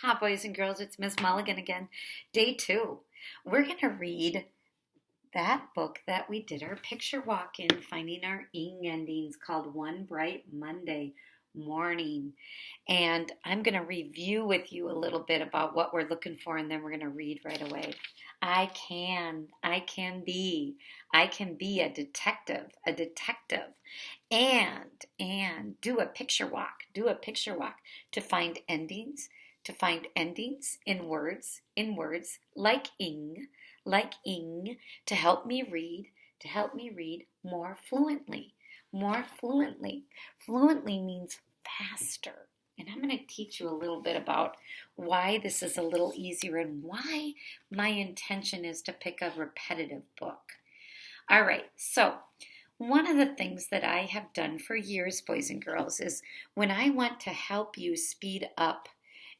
Hi, boys and girls, it's Miss Mulligan again. Day 2. We're going to read that book that we did our picture walk in, finding our ing endings, called One Bright Monday Morning. And I'm going to review with you a little bit about what we're looking for, and then we're going to read right away. I can be a detective, and do a picture walk, to find endings, in words, like ing, to help me read more fluently. Fluently means faster. And I'm going to teach you a little bit about why this is a little easier and why my intention is to pick a repetitive book. All right, so one of the things that I have done for years, boys and girls, is when I want to help you speed up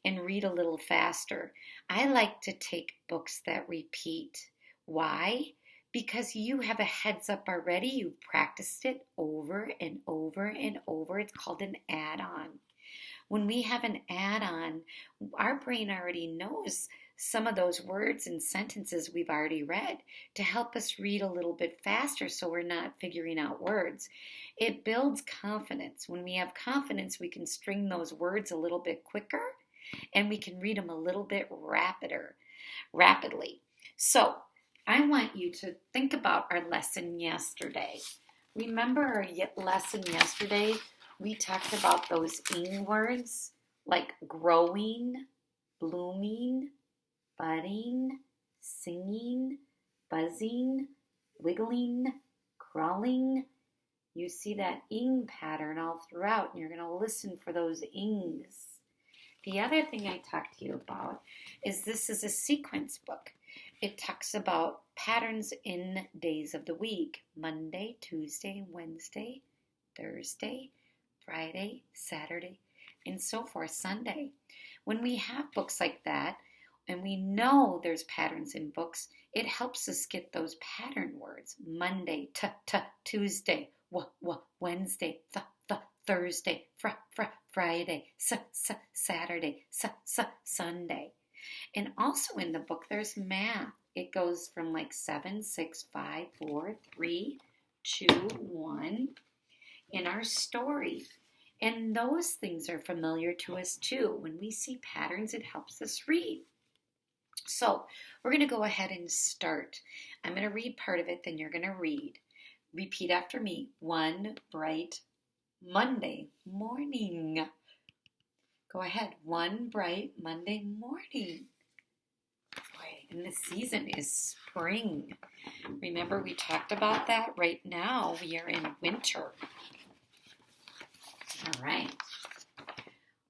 and read a little faster, I like to take books that repeat. Why? Because you have a heads up already. You've practiced it over and over and over. It's called an add-on. When we have an add-on, our brain already knows some of those words and sentences we've already read to help us read a little bit faster so we're not figuring out words. It builds confidence. When we have confidence, we can string those words a little bit quicker and we can read them a little bit rapidly. So I want you to think about our lesson yesterday. Remember our lesson yesterday? We talked about those ing words like growing, blooming, budding, singing, buzzing, wiggling, crawling. You see that ing pattern all throughout, and you're going to listen for those ings. The other thing I talked to you about is this is a sequence book. It talks about patterns in days of the week: Monday, Tuesday, Wednesday, Thursday, Friday, Saturday, and so forth, Sunday. When we have books like that, and we know there's patterns in books, it helps us get those pattern words. Monday, Tuesday, Wednesday, Thursday, Friday, Saturday, Sunday. And also in the book, there's math. It goes from like 7, 6, 5, 4, 3, 2, 1 in our story. And those things are familiar to us too. When we see patterns, it helps us read. So we're going to go ahead and start. I'm going to read part of it, then you're going to read. Repeat after me. One bright Monday morning. Go ahead. One bright Monday morning. Boy, and the season is spring. Remember we talked about that? Right now we are in winter. All right.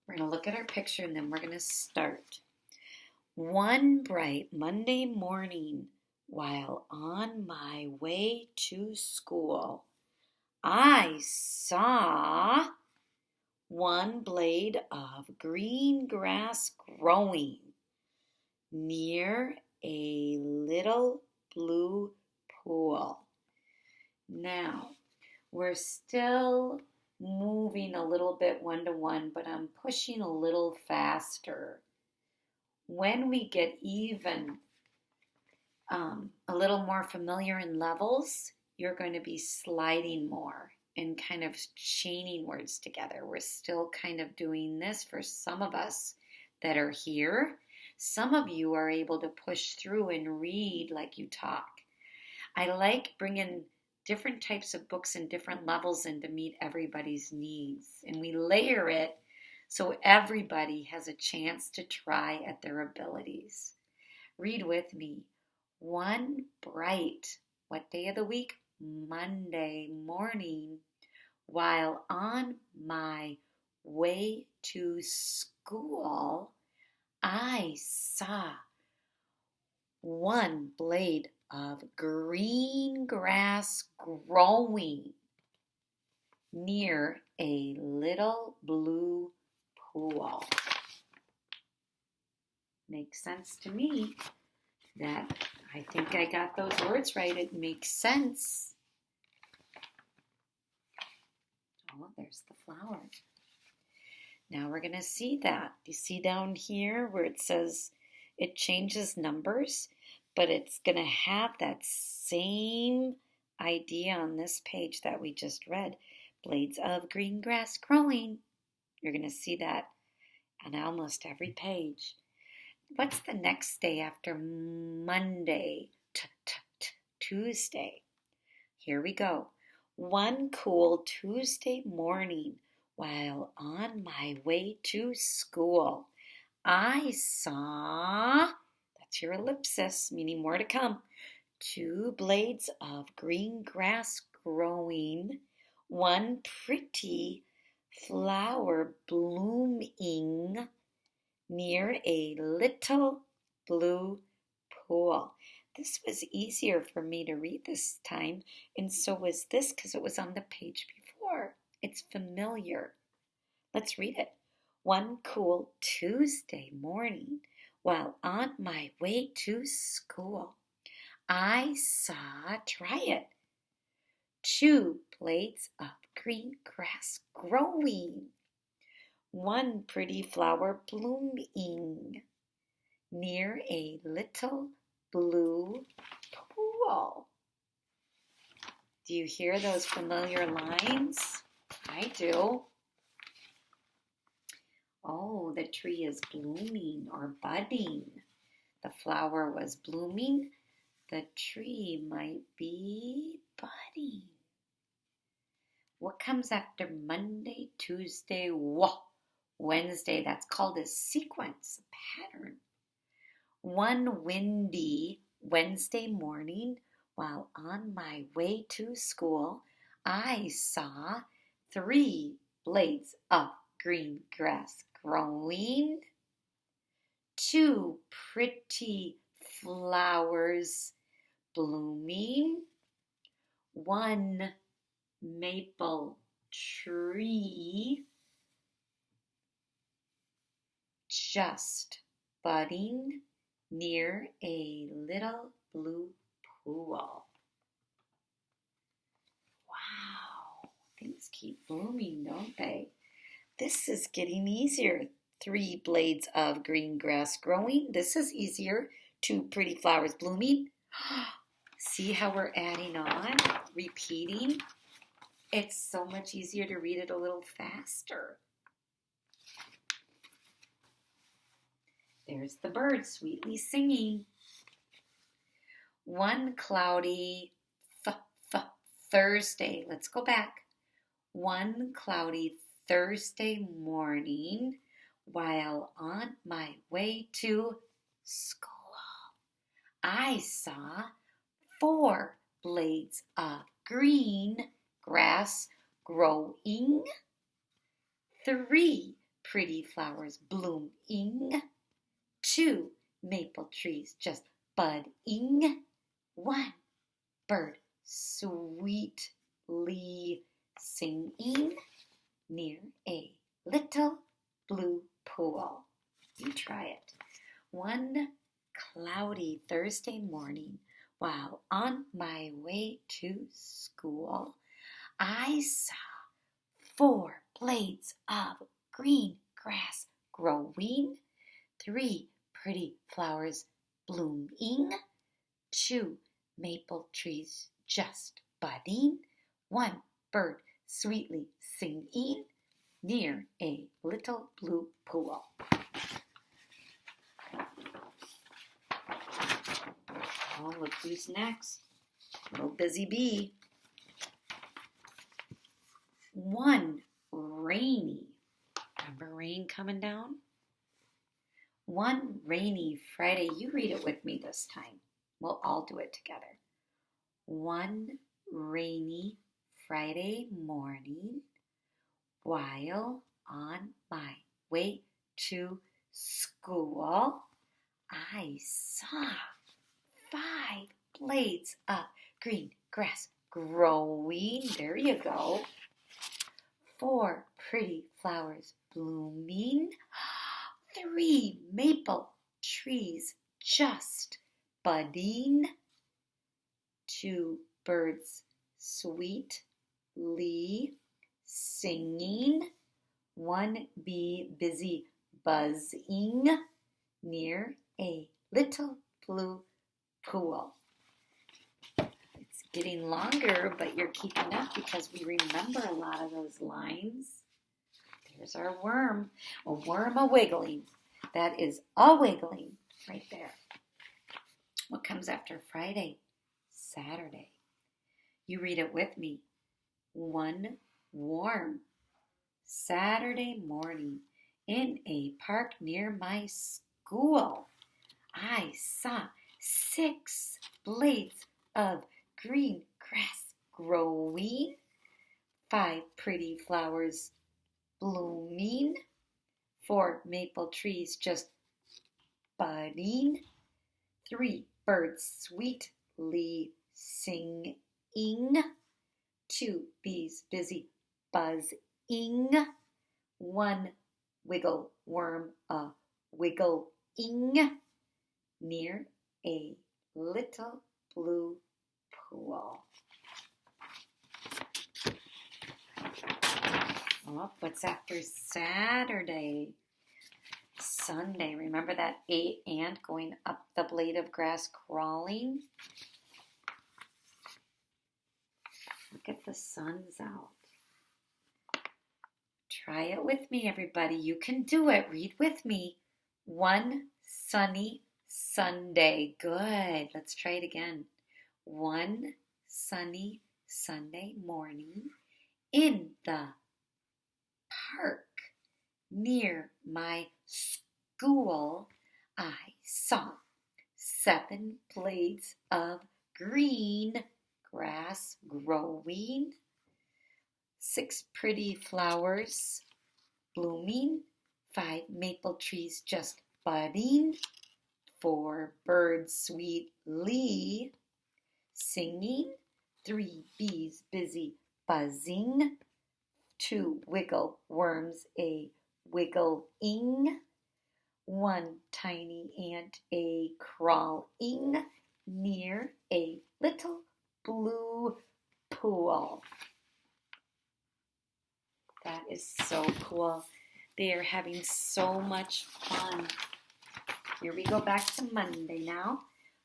We're going to look at our picture and then we're going to start. One bright Monday morning, while on my way to school, I saw one blade of green grass growing near a little blue pool. Now, we're still moving a little bit one-to-one, but I'm pushing a little faster. When we get even a little more familiar in levels, you're going to be sliding more and kind of chaining words together. We're still kind of doing this for some of us that are here. Some of you are able to push through and read like you talk. I like bringing different types of books and different levels in to meet everybody's needs. And we layer it so everybody has a chance to try at their abilities. Read with me. One bright, what day of the week? Monday morning, while on my way to school, I saw one blade of green grass growing near a little blue pool. Makes sense to me. That I think I got those words right. It makes sense. Oh, there's the flower. Now we're going to see that. You see down here where it says it changes numbers, but it's going to have that same idea on this page that we just read. Blades of green grass growing. You're going to see that on almost every page. What's the next day after Monday? Tuesday. Here we go. One cool Tuesday morning, while on my way to school, I saw, that's your ellipsis, meaning more to come, 2 blades of green grass growing, one pretty flower blooming near a little blue pool. This was easier for me to read this time, and so was this because it was on the page before. It's familiar. Let's read it. One cool Tuesday morning, while on my way to school, I saw, try it, 2 blades of green grass growing, one pretty flower blooming near a little blue pool. Do you hear those familiar lines? I do. Oh, the tree is blooming or budding. The flower was blooming. The tree might be budding. What comes after Monday, Tuesday, Wednesday? That's called a sequence, a pattern. One windy Wednesday morning, while on my way to school, I saw 3 blades of green grass growing, 2 pretty flowers blooming, 1 maple tree just budding near a little blue pool. Wow, things keep blooming, don't they? This is getting easier. 3 blades of green grass growing. This is easier. 2 pretty flowers blooming. See how we're adding on, repeating? It's so much easier to read it a little faster. There's the bird sweetly singing. One cloudy Thursday. Let's go back. One cloudy Thursday morning, while on my way to school, I saw 4 blades of green grass growing, 3 pretty flowers blooming, 2 maple trees just budding, 1 bird sweetly singing near a little blue pool. You try it. One cloudy Thursday morning, while on my way to school, I saw 4 blades of green grass growing, 3 pretty flowers blooming, 2 maple trees just budding, 1 bird sweetly singing near a little blue pool. Oh, look who's next. Little busy bee. One rainy, remember rain coming down? One rainy Friday, you read it with me this time. We'll all do it together. One rainy Friday morning, while on my way to school, I saw 5 blades of green grass growing. There you go. 4 pretty flowers blooming. 3 maple trees just budding. 2 birds sweetly singing. One bee busy buzzing near a little blue pool. It's getting longer, but you're keeping up because we remember a lot of those lines. There's our worm. A worm a-wiggling. That is a-wiggling right there. What comes after Friday? Saturday. You read it with me. One warm Saturday morning in a park near my school, I saw 6 blades of green grass growing, 5 pretty flowers blooming, 4 maple trees just budding, 3 birds sweetly singing, 2 bees busy buzzing, 1 wiggle worm a-wiggling near a little blue pool. Oh, what's after Saturday? Sunday. Remember that ant going up the blade of grass crawling? Look at the sun's out. Try it with me, everybody. You can do it. Read with me. One sunny Sunday. Good. Let's try it again. One sunny Sunday morning in the park near my school, I saw 7 blades of green grass growing, 6 pretty flowers blooming, 5 maple trees just budding, 4 birds sweetly singing, 3 bees busy buzzing, 2 wiggle worms a-wiggling, 1 tiny ant a-crawling near a little blue pool. That is so cool. They are having so much fun. Here we go back to Monday now.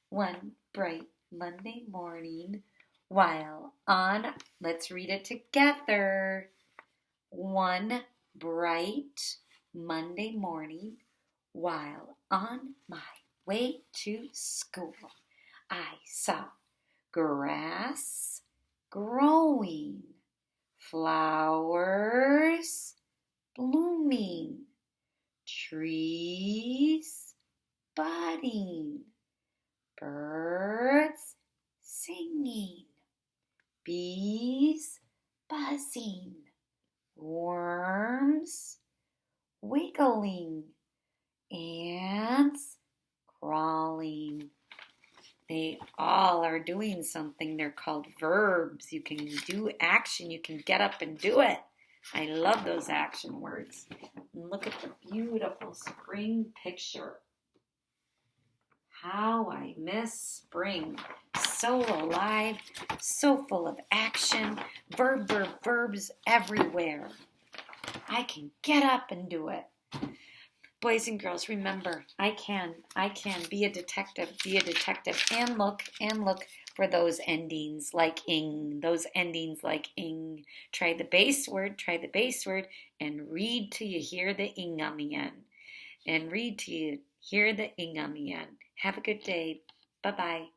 One bright Monday morning while on, let's read it together. One bright Monday morning while on my way to school, I saw grass growing, flowers blooming, trees budding, birds singing, bees buzzing, worms wiggling, ants crawling. They all are doing something. They're called verbs. You can do action. You can get up and do it. I love those action words. And look at the beautiful spring picture. How I miss spring. So alive, so full of action, verbs everywhere. I can get up and do it. Boys and girls, remember, I can be a detective, and look for those endings like ing, Try the base word, and read till you hear the ing on the end. Have a good day. Bye-bye.